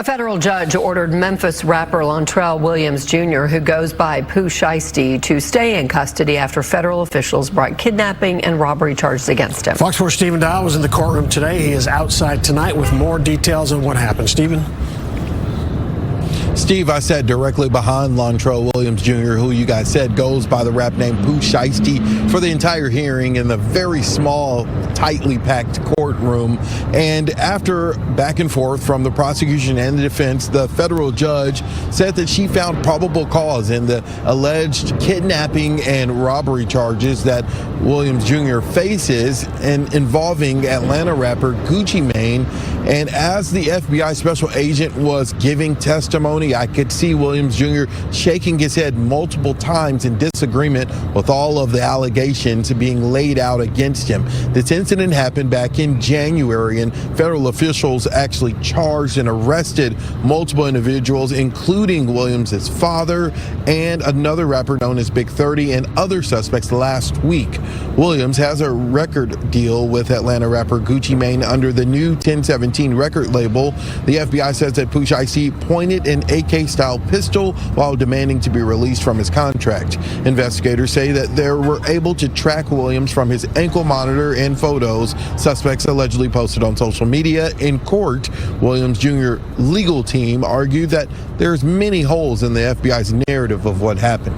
A federal judge ordered Memphis rapper Lontrell Williams Jr, who goes by Pooh Shiesty, to stay in custody after federal officials brought kidnapping and robbery charges against him. Fox 4 Stephen Dial was in the courtroom today. He is outside tonight with more details on what happened. Stephen? Steve, I sat directly behind Lontrell Williams Jr., who you guys said goes by the rap name Pooh Shiesty, for the entire hearing in the very small, tightly packed courtroom. And after back and forth from the prosecution and the defense, the federal judge said that she found probable cause in the alleged kidnapping and robbery charges that Williams Jr. faces and involving Atlanta rapper Gucci Mane. And as the FBI special agent was giving testimony, I could see Williams Jr. shaking his head multiple times in disagreement with all of the allegations being laid out against him. This incident happened back in January, and federal officials actually charged and arrested multiple individuals, including Williams' father and another rapper known as Big 30 and other suspects last week. Williams has a record deal with Atlanta rapper Gucci Mane under the new 1017 record label. The FBI says that Pooh Shiesty pointed an AK-style pistol while demanding to be released from his contract. Investigators say that they were able to track Williams from his ankle monitor and photos suspects allegedly posted on social media. In court, Williams Jr. legal team argued that there's many holes in the FBI's narrative of what happened.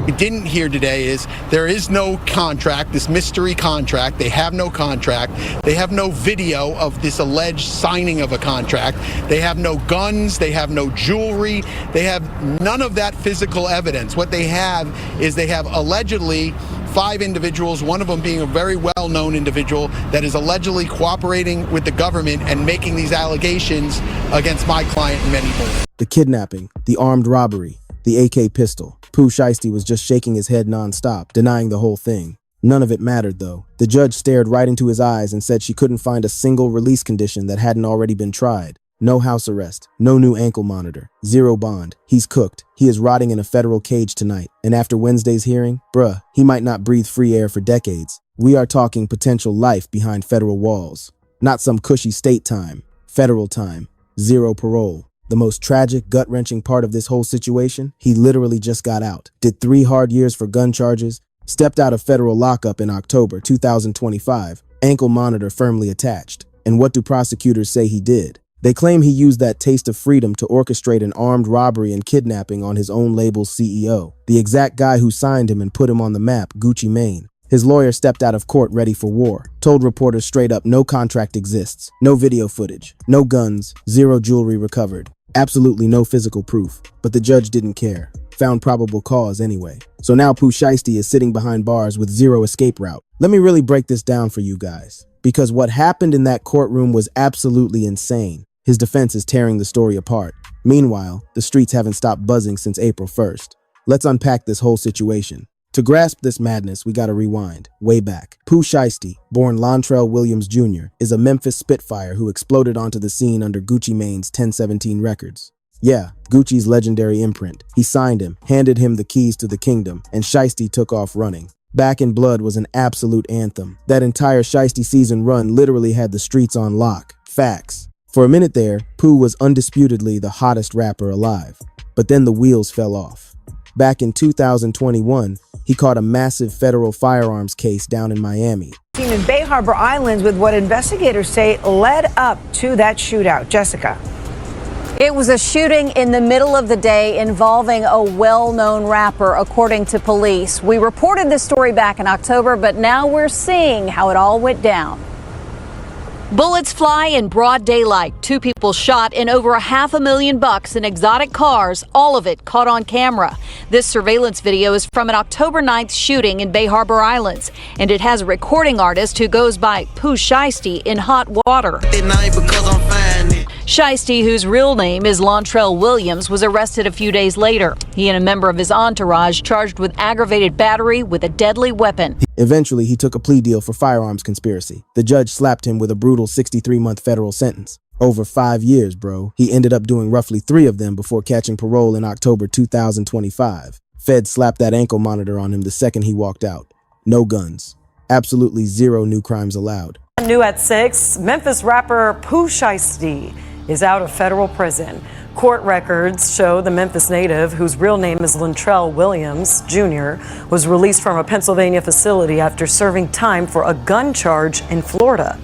We didn't hear today is there is no contract, this mystery contract. They have no contract. They have no video of this alleged signing of a contract. They have no guns. They have no jewelry. They have none of that physical evidence. What they have is they have allegedly 5 individuals, one of them being a very well-known individual that is allegedly cooperating with the government and making these allegations against my client and many more. The kidnapping, the armed robbery, the AK pistol. Pooh Shiesty was just shaking his head nonstop, denying the whole thing. None of it mattered, though. The judge stared right into his eyes and said she couldn't find a single release condition that hadn't already been tried. No house arrest, no new ankle monitor, 0 bond. He's cooked. He is rotting in a federal cage tonight. And after Wednesday's hearing, bruh, he might not breathe free air for decades. We are talking potential life behind federal walls. Not some cushy state time. Federal time. 0 parole. The most tragic, gut-wrenching part of this whole situation, he literally just got out, did 3 hard years for gun charges, stepped out of federal lockup in October 2025, ankle monitor firmly attached. And what do prosecutors say he did? They claim he used that taste of freedom to orchestrate an armed robbery and kidnapping on his own label's CEO, the exact guy who signed him and put him on the map, Gucci Mane. His lawyer stepped out of court ready for war, told reporters straight up no contract exists, no video footage, no guns, 0 jewelry recovered. Absolutely no physical proof, but the judge didn't care. Found probable cause anyway. So now Pooh Shiesty is sitting behind bars with 0 escape route. Let me really break this down for you guys, because what happened in that courtroom was absolutely insane. His defense is tearing the story apart. Meanwhile, the streets haven't stopped buzzing since April 1st. Let's unpack this whole situation. To grasp this madness, we gotta rewind, way back. Pooh Shiesty, born Lontrell Williams Jr., is a Memphis Spitfire who exploded onto the scene under Gucci Mane's 1017 records. Yeah, Gucci's legendary imprint. He signed him, handed him the keys to the kingdom, and Shiesty took off running. Back in Blood was an absolute anthem. That entire Shiesty season run literally had the streets on lock. Facts. For a minute there, Pooh was undisputedly the hottest rapper alive. But then the wheels fell off. Back in 2021, he caught a massive federal firearms case down in Miami. In Bay Harbor Islands with what investigators say led up to that shootout. Jessica. It was a shooting in the middle of the day involving a well-known rapper, according to police. We reported this story back in October, but now we're seeing how it all went down. Bullets fly in broad daylight. 2 people shot and over $500,000 in exotic cars, all of it caught on camera. This surveillance video is from an October 9th shooting in Bay Harbor Islands, and it has a recording artist who goes by Pooh Shiesty in hot water. Shiesty, whose real name is Lontrell Williams, was arrested a few days later. He and a member of his entourage charged with aggravated battery with a deadly weapon. Eventually, he took a plea deal for firearms conspiracy. The judge slapped him with a brutal 63-month federal sentence. Over 5 years, bro. He ended up doing roughly 3 of them before catching parole in October 2025. Feds slapped that ankle monitor on him the second he walked out. No guns. Absolutely 0 new crimes allowed. New at 6, Memphis rapper Pooh Shiesty is out of federal prison. Court records show the Memphis native, whose real name is Lontrell Williams Jr, was released from a Pennsylvania facility after serving time for a gun charge in Florida.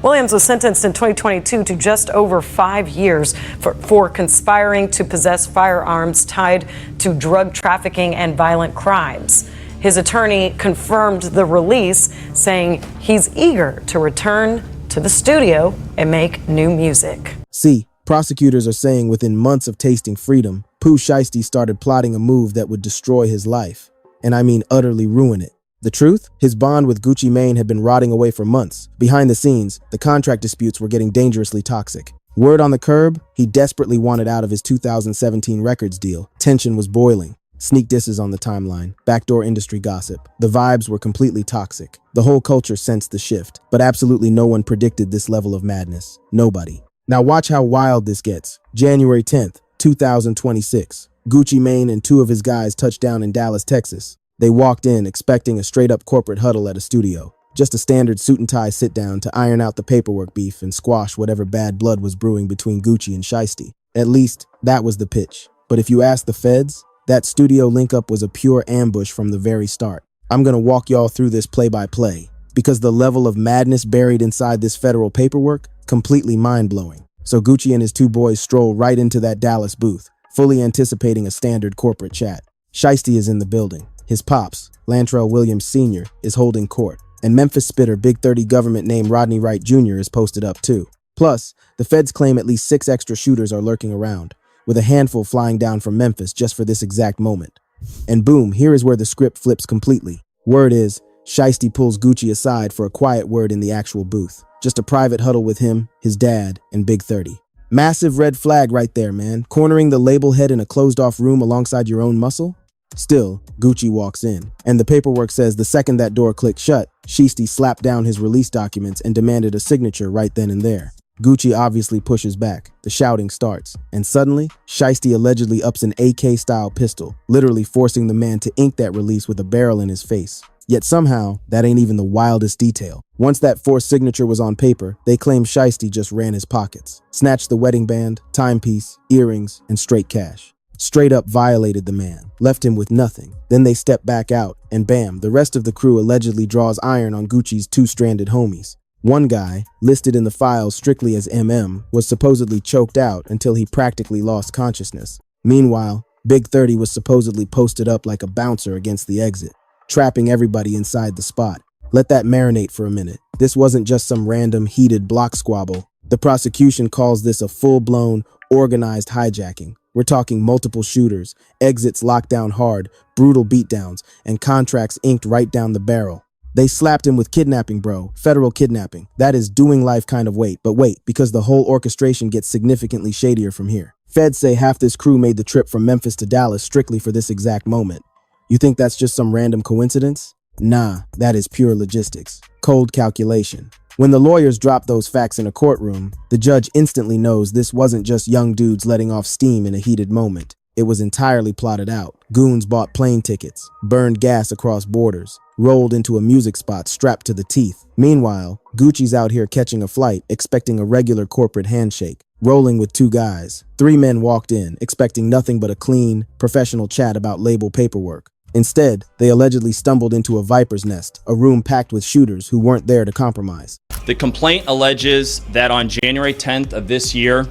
Williams was sentenced in 2022 to just over 5 years for conspiring to possess firearms tied to drug trafficking and violent crimes. His attorney confirmed the release, saying he's eager to return to the studio and make new music. See, prosecutors are saying within months of tasting freedom, Pooh Shiesty started plotting a move that would destroy his life. And I mean utterly ruin it. The truth? His bond with Gucci Mane had been rotting away for months. Behind the scenes, the contract disputes were getting dangerously toxic. Word on the curb, he desperately wanted out of his 2017 records deal. Tension was boiling. Sneak disses on the timeline, backdoor industry gossip. The vibes were completely toxic. The whole culture sensed the shift, but absolutely no one predicted this level of madness. Nobody. Now watch how wild this gets. January 10th, 2026. Gucci Mane and 2 of his guys touched down in Dallas, Texas. They walked in expecting a straight-up corporate huddle at a studio. Just a standard suit and tie sit-down to iron out the paperwork beef and squash whatever bad blood was brewing between Gucci and Shiesty. At least, that was the pitch. But if you ask the feds, that studio link-up was a pure ambush from the very start. I'm gonna walk y'all through this play-by-play, because the level of madness buried inside this federal paperwork, completely mind-blowing. So Gucci and his 2 boys stroll right into that Dallas booth, fully anticipating a standard corporate chat. Shiesty is in the building. His pops, Lontrell Williams Sr, is holding court, and Memphis spitter Big 30 government name Rodney Wright Jr is posted up too. Plus, the feds claim at least 6 extra shooters are lurking around, with a handful flying down from Memphis just for this exact moment. And boom, here is where the script flips completely. Word is, Shiesty pulls Gucci aside for a quiet word in the actual booth. Just a private huddle with him, his dad, and Big 30. Massive red flag right there, man. Cornering the label head in a closed-off room alongside your own muscle? Still, Gucci walks in, and the paperwork says the second that door clicked shut, Shiesty slapped down his release documents and demanded a signature right then and there. Gucci obviously pushes back, the shouting starts, and suddenly, Shiesty allegedly ups an AK-style pistol, literally forcing the man to ink that release with a barrel in his face. Yet somehow, that ain't even the wildest detail. Once that forced signature was on paper, they claim Shiesty just ran his pockets, snatched the wedding band, timepiece, earrings, and straight cash. Straight up violated the man, left him with nothing. Then they step back out, and bam, the rest of the crew allegedly draws iron on Gucci's 2 stranded homies. One guy, listed in the files strictly as MM, was supposedly choked out until he practically lost consciousness. Meanwhile, Big 30 was supposedly posted up like a bouncer against the exit, trapping everybody inside the spot. Let that marinate for a minute. This wasn't just some random heated block squabble. The prosecution calls this a full-blown, organized hijacking. We're talking multiple shooters, exits locked down hard, brutal beatdowns, and contracts inked right down the barrel. They slapped him with kidnapping, bro. Federal kidnapping. That is doing life kind of weight. But wait, because the whole orchestration gets significantly shadier from here. Feds say half this crew made the trip from Memphis to Dallas strictly for this exact moment. You think that's just some random coincidence? Nah, that is pure logistics. Cold calculation. When the lawyers drop those facts in a courtroom, the judge instantly knows this wasn't just young dudes letting off steam in a heated moment. It was entirely plotted out. Goons bought plane tickets, burned gas across borders, rolled into a music spot strapped to the teeth. Meanwhile, Gucci's out here catching a flight, expecting a regular corporate handshake, rolling with 2 guys. 3 men walked in, expecting nothing but a clean, professional chat about label paperwork. Instead, they allegedly stumbled into a viper's nest, a room packed with shooters who weren't there to compromise. The complaint alleges that on January 10th of this year,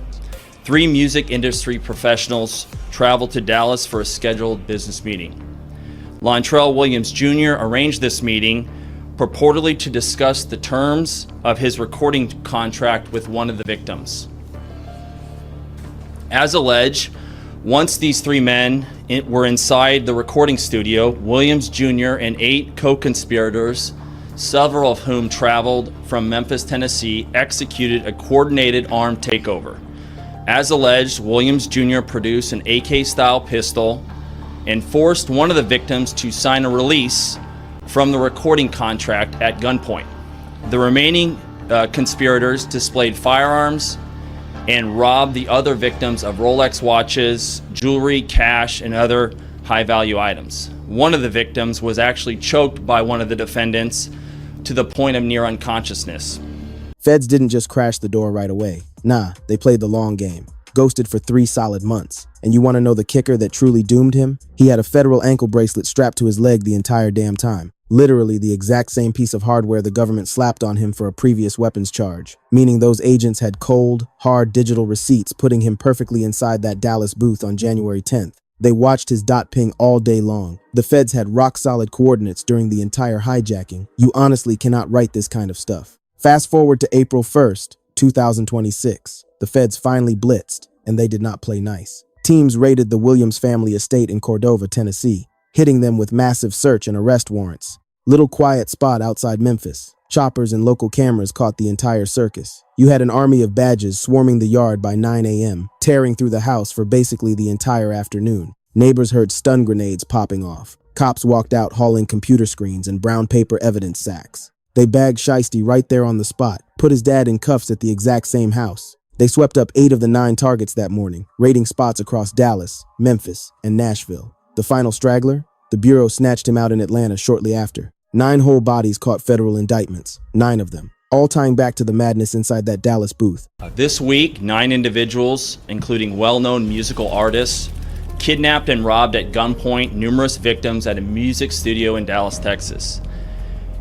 3 music industry professionals traveled to Dallas for a scheduled business meeting. Lontrell Williams Jr. arranged this meeting purportedly to discuss the terms of his recording contract with one of the victims. As alleged, once these 3 men were inside the recording studio, Williams Jr. and 8 co-conspirators, several of whom traveled from Memphis, Tennessee, executed a coordinated armed takeover. As alleged, Williams Jr. produced an AK-style pistol and forced one of the victims to sign a release from the recording contract at gunpoint. The remaining conspirators displayed firearms and robbed the other victims of Rolex watches, jewelry, cash, and other high-value items. One of the victims was actually choked by one of the defendants to the point of near unconsciousness. Feds didn't just crash the door right away. Nah, they played the long game. Ghosted for 3 solid months. And you want to know the kicker that truly doomed him? He had a federal ankle bracelet strapped to his leg the entire damn time. Literally the exact same piece of hardware the government slapped on him for a previous weapons charge. Meaning those agents had cold, hard digital receipts putting him perfectly inside that Dallas booth on January 10th. They watched his dot ping all day long. The feds had rock-solid coordinates during the entire hijacking. You honestly cannot write this kind of stuff. Fast forward to April 1st, 2026. The feds finally blitzed, and they did not play nice. Teams raided the Williams family estate in Cordova, Tennessee, hitting them with massive search and arrest warrants. Little quiet spot outside Memphis. Choppers and local cameras caught the entire circus. You had an army of badges swarming the yard by 9 a.m., tearing through the house for basically the entire afternoon. Neighbors heard stun grenades popping off. Cops walked out hauling computer screens and brown paper evidence sacks. They bagged Shiesty right there on the spot, put his dad in cuffs at the exact same house. They swept up 8 of the 9 targets that morning, raiding spots across Dallas, Memphis, and Nashville. The final straggler? The Bureau snatched him out in Atlanta shortly after. 9 whole bodies caught federal indictments, 9 of them, all tying back to the madness inside that Dallas booth. This week, 9 individuals, including well-known musical artists, kidnapped and robbed at gunpoint numerous victims at a music studio in Dallas, Texas.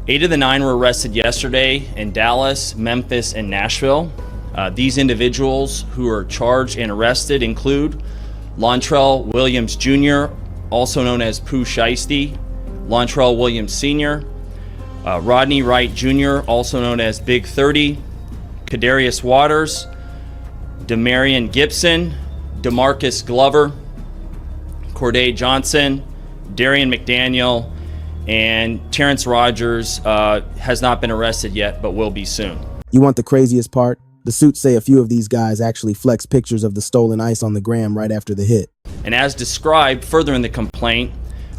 8 of the 9 were arrested yesterday in Dallas, Memphis, and Nashville. These individuals who are charged and arrested include Lontrell Williams Jr., also known as Pooh Shiesty, Lontrell Williams Sr., Rodney Wright Jr., also known as Big 30, Kadarius Waters, Demarion Gibson, DeMarcus Glover, Corday Johnson, Darian McDaniel, and Terrence Rogers has not been arrested yet, but will be soon. You want the craziest part? The suits say a few of these guys actually flexed pictures of the stolen ice on the gram right after the hit. And as described further in the complaint,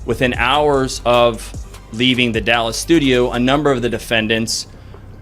within hours of leaving the Dallas studio, a number of the defendants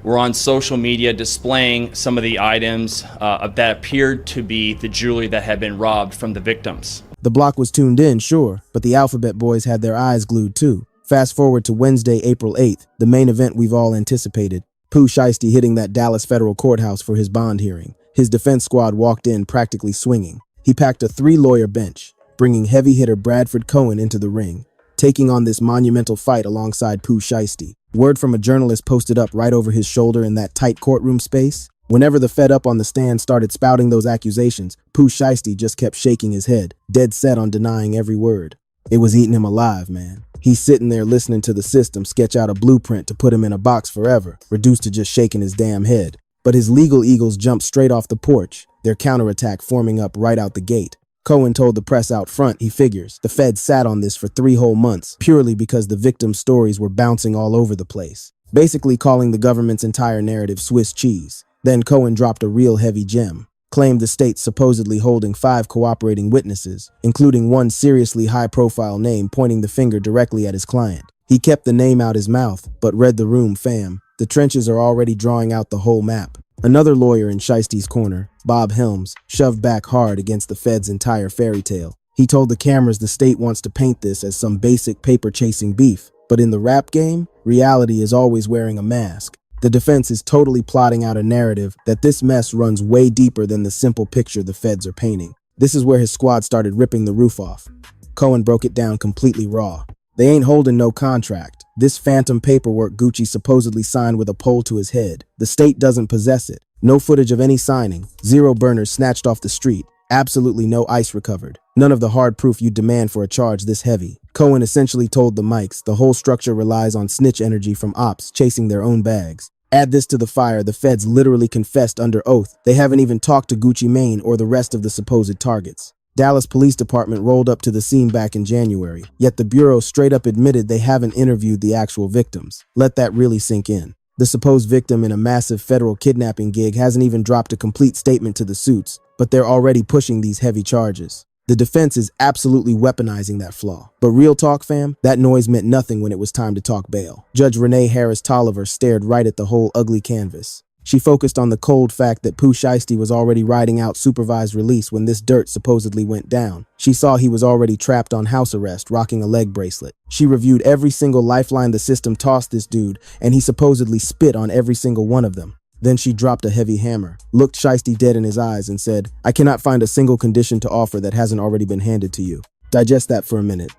were on social media displaying some of the items that appeared to be the jewelry that had been robbed from the victims. The block was tuned in, sure, but the Alphabet Boys had their eyes glued too. Fast forward to Wednesday, April 8th, the main event we've all anticipated. Pooh Shiesty hitting that Dallas federal courthouse for his bond hearing. His defense squad walked in practically swinging. He packed a 3-lawyer bench, bringing heavy hitter Bradford Cohen into the ring, taking on this monumental fight alongside Pooh Shiesty. Word from a journalist posted up right over his shoulder in that tight courtroom space. Whenever the fed up on the stand started spouting those accusations, Pooh Shiesty just kept shaking his head, dead set on denying every word. It was eating him alive, man. He's sitting there listening to the system sketch out a blueprint to put him in a box forever, reduced to just shaking his damn head. But his legal eagles jumped straight off the porch, their counterattack forming up right out the gate. Cohen told the press out front he figures the feds sat on this for 3 whole months, purely because the victims' stories were bouncing all over the place, basically calling the government's entire narrative Swiss cheese. Then Cohen dropped a real heavy gem, claimed the state supposedly holding 5 cooperating witnesses, including one seriously high-profile name pointing the finger directly at his client. He kept the name out his mouth, but read the room, fam. The trenches are already drawing out the whole map. Another lawyer in Shiesty's corner, Bob Helms, shoved back hard against the Fed's entire fairy tale. He told the cameras the state wants to paint this as some basic paper-chasing beef, but in the rap game, reality is always wearing a mask. The defense is totally plotting out a narrative that this mess runs way deeper than the simple picture the feds are painting. This is where his squad started ripping the roof off. Cohen broke it down completely raw. They ain't holding no contract. This phantom paperwork Gucci supposedly signed with a pole to his head. The state doesn't possess it. No footage of any signing. 0 burners snatched off the street. Absolutely no ice recovered. None of the hard proof you demand for a charge this heavy. Cohen essentially told the mics the whole structure relies on snitch energy from ops chasing their own bags. Add this to the fire, the feds literally confessed under oath. They haven't even talked to Gucci Mane or the rest of the supposed targets. Dallas Police Department rolled up to the scene back in January, yet the Bureau straight up admitted they haven't interviewed the actual victims. Let that really sink in. The supposed victim in a massive federal kidnapping gig hasn't even dropped a complete statement to the suits, but they're already pushing these heavy charges. The defense is absolutely weaponizing that flaw. But real talk, fam, that noise meant nothing when it was time to talk bail. Judge Renee Harris Toliver stared right at the whole ugly canvas. She focused on the cold fact that Pooh Shiesty was already riding out supervised release when this dirt supposedly went down. She saw he was already trapped on house arrest, rocking a leg bracelet. She reviewed every single lifeline the system tossed this dude, and he supposedly spit on every single one of them. Then she dropped a heavy hammer, looked Shiesty dead in his eyes and said, "I cannot find a single condition to offer that hasn't already been handed to you. Digest that for a minute."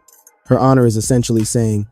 Her Honor is essentially saying,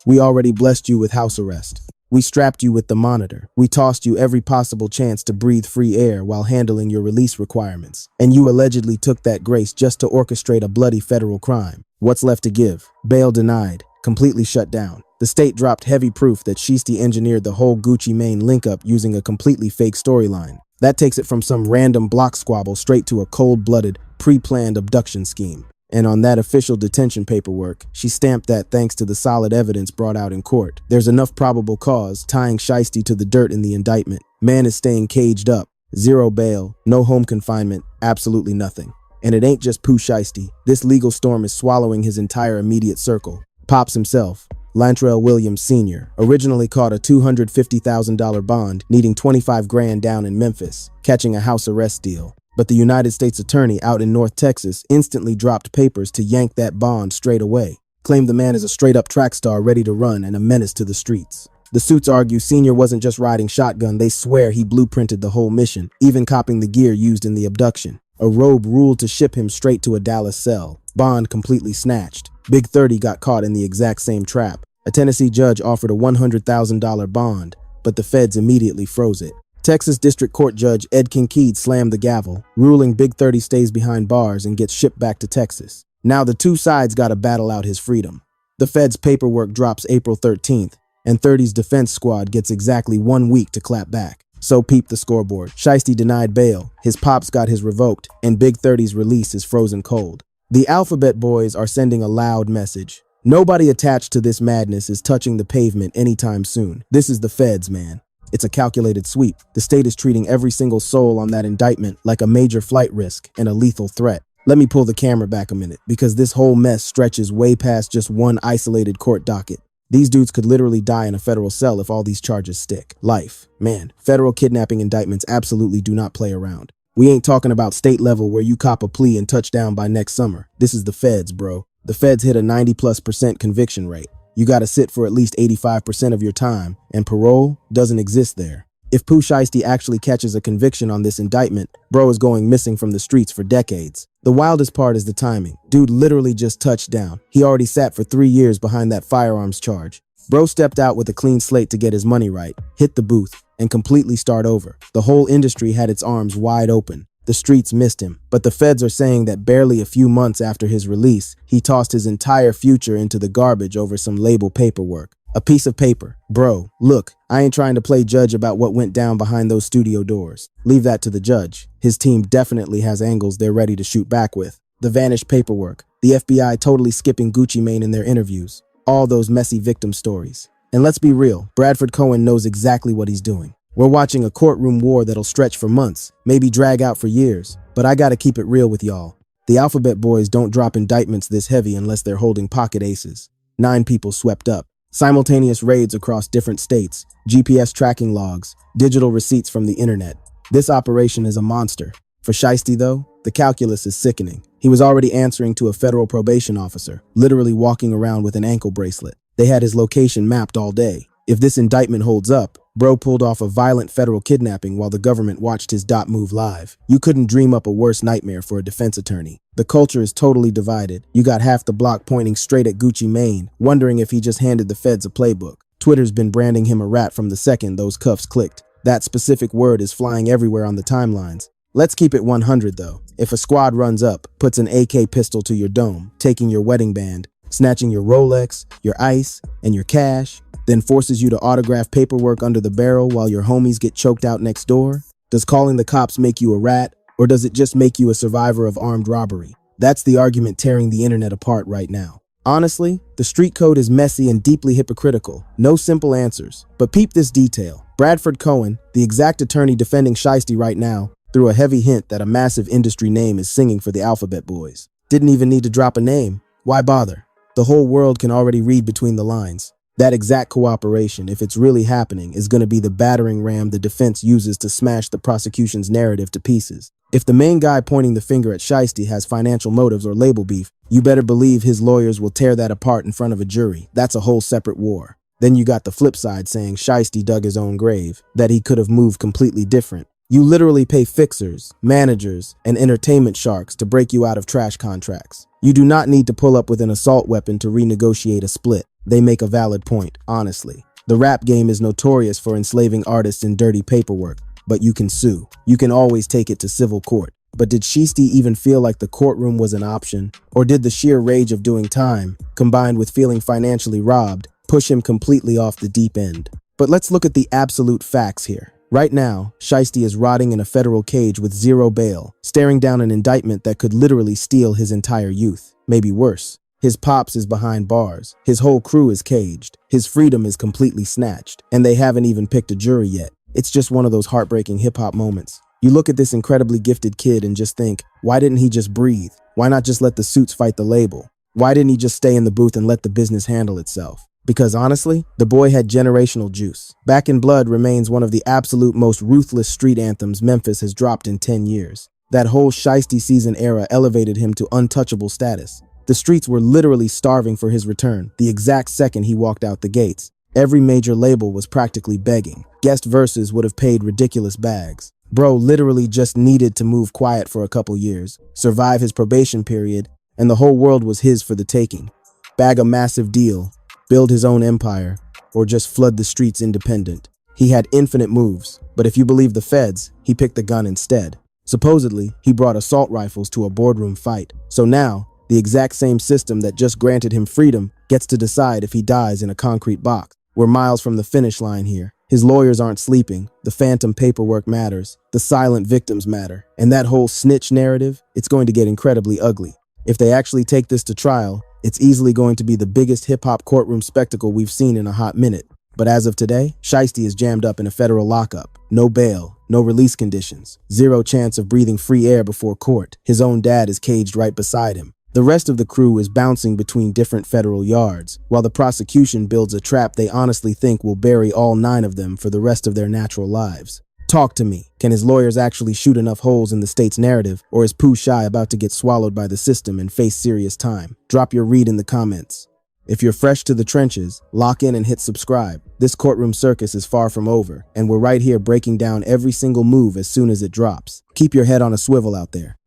"We already blessed you with house arrest. We strapped you with the monitor. We tossed you every possible chance to breathe free air while handling your release requirements. And you allegedly took that grace just to orchestrate a bloody federal crime. What's left to give? Bail denied. Completely shut down. The state dropped heavy proof that Shiesty engineered the whole Gucci Mane link-up using a completely fake storyline. That takes it from some random block squabble straight to a cold-blooded, pre-planned abduction scheme. And on that official detention paperwork, she stamped that thanks to the solid evidence brought out in court. There's enough probable cause tying Shiesty to the dirt in the indictment. Man is staying caged up. Zero bail, no home confinement, absolutely nothing. And it ain't just Pooh Shiesty. This legal storm is swallowing his entire immediate circle. Pops himself, Lontrell Williams Jr, originally caught a $250,000 bond, needing 25 grand down in Memphis, catching a house arrest deal. But the United States Attorney out in North Texas instantly dropped papers to yank that bond straight away. Claimed the man is a straight-up track star ready to run and a menace to the streets. The suits argue Senior wasn't just riding shotgun, they swear he blueprinted the whole mission, even copying the gear used in the abduction. A robe ruled to ship him straight to a Dallas cell. Bond completely snatched. Big 30 got caught in the exact same trap. A Tennessee judge offered a $100,000 bond, but the feds immediately froze it. Texas District Court Judge Ed Kincaid slammed the gavel, ruling Big 30 stays behind bars and gets shipped back to Texas. Now the two sides gotta battle out his freedom. The feds' paperwork drops April 13th, and 30's defense squad gets exactly 1 week to clap back. So peep the scoreboard. Shiesty denied bail, his pops got his revoked, and Big 30's release is frozen cold. The Alphabet Boys are sending a loud message. Nobody attached to this madness is touching the pavement anytime soon. This is the feds, man. It's a calculated sweep. The state is treating every single soul on that indictment like a major flight risk and a lethal threat. Let me pull the camera back a minute, because this whole mess stretches way past just one isolated court docket. These dudes could literally die in a federal cell if all these charges stick. Life. Man, federal kidnapping indictments absolutely do not play around. We ain't talking about state level where you cop a plea and touch down by next summer. This is the feds, bro. The feds hit a 90+% conviction rate. You gotta sit for at least 85% of your time, and parole doesn't exist there. If Pooh Shiesty actually catches a conviction on this indictment, bro is going missing from the streets for decades. The wildest part is the timing. Dude literally just touched down. He already sat for 3 years behind that firearms charge. Bro stepped out with a clean slate to get his money right, hit the booth, and completely start over. The whole industry had its arms wide open. The streets missed him, but the feds are saying that barely a few months after his release, he tossed his entire future into the garbage over some label paperwork. A piece of paper. Bro, look, I ain't trying to play judge about what went down behind those studio doors. Leave that to the judge. His team definitely has angles they're ready to shoot back with. The vanished paperwork. The FBI totally skipping Gucci Mane in their interviews. All those messy victim stories. And let's be real, Bradford Cohen knows exactly what he's doing. We're watching a courtroom war that'll stretch for months, maybe drag out for years. But I gotta keep it real with y'all. The Alphabet Boys don't drop indictments this heavy unless they're holding pocket aces. 9 people swept up. Simultaneous raids across different states, GPS tracking logs, digital receipts from the internet. This operation is a monster. For Shiesty, though, the calculus is sickening. He was already answering to a federal probation officer, literally walking around with an ankle bracelet. They had his location mapped all day. If this indictment holds up, bro pulled off a violent federal kidnapping while the government watched his dot move live. You couldn't dream up a worse nightmare for a defense attorney. The culture is totally divided. You got half the block pointing straight at Gucci Mane, wondering if he just handed the feds a playbook. Twitter's been branding him a rat from the second those cuffs clicked. That specific word is flying everywhere on the timelines. Let's keep it 100 though. If a squad runs up, puts an AK pistol to your dome, taking your wedding band, snatching your Rolex, your ice, and your cash, then forces you to autograph paperwork under the barrel while your homies get choked out next door, does calling the cops make you a rat, or does it just make you a survivor of armed robbery? That's the argument tearing the internet apart right now. Honestly, the street code is messy and deeply hypocritical. No simple answers. But peep this detail. Bradford Cohen, the exact attorney defending Shiesty right now, threw a heavy hint that a massive industry name is singing for the Alphabet Boys. Didn't even need to drop a name. Why bother? The whole world can already read between the lines. That exact cooperation, if it's really happening, is going to be the battering ram the defense uses to smash the prosecution's narrative to pieces. If the main guy pointing the finger at Shiesty has financial motives or label beef, you better believe his lawyers will tear that apart in front of a jury. That's a whole separate war. Then you got the flip side saying Shiesty dug his own grave, that he could have moved completely different. You literally pay fixers, managers, and entertainment sharks to break you out of trash contracts. You do not need to pull up with an assault weapon to renegotiate a split. They make a valid point, honestly. The rap game is notorious for enslaving artists in dirty paperwork, but you can sue. You can always take it to civil court. But did Shiesty even feel like the courtroom was an option? Or did the sheer rage of doing time, combined with feeling financially robbed, push him completely off the deep end? But let's look at the absolute facts here. Right now, Shiesty is rotting in a federal cage with zero bail, staring down an indictment that could literally steal his entire youth. Maybe worse. His pops is behind bars, his whole crew is caged, his freedom is completely snatched, and they haven't even picked a jury yet. It's just one of those heartbreaking hip-hop moments. You look at this incredibly gifted kid and just think, why didn't he just breathe? Why not just let the suits fight the label? Why didn't he just stay in the booth and let the business handle itself? Because honestly, the boy had generational juice. Back in Blood remains one of the absolute most ruthless street anthems Memphis has dropped in 10 years. That whole Shiesty season era elevated him to untouchable status. The streets were literally starving for his return the exact second he walked out the gates. Every major label was practically begging. Guest verses would have paid ridiculous bags. Bro literally just needed to move quiet for a couple years, survive his probation period, and the whole world was his for the taking. Bag a massive deal, build his own empire, or just flood the streets independent. He had infinite moves, but if you believe the feds, he picked the gun instead. Supposedly, he brought assault rifles to a boardroom fight. So now, the exact same system that just granted him freedom gets to decide if he dies in a concrete box. We're miles from the finish line here. His lawyers aren't sleeping, the phantom paperwork matters, the silent victims matter, and that whole snitch narrative, it's going to get incredibly ugly. If they actually take this to trial, it's easily going to be the biggest hip-hop courtroom spectacle we've seen in a hot minute. But as of today, Shiesty is jammed up in a federal lockup. No bail, no release conditions, zero chance of breathing free air before court. His own dad is caged right beside him. The rest of the crew is bouncing between different federal yards, while the prosecution builds a trap they honestly think will bury all 9 of them for the rest of their natural lives. Talk to me. Can his lawyers actually shoot enough holes in the state's narrative, or is Pooh Shy about to get swallowed by the system and face serious time? Drop your read in the comments. If you're fresh to the trenches, lock in and hit subscribe. This courtroom circus is far from over, and we're right here breaking down every single move as soon as it drops. Keep your head on a swivel out there.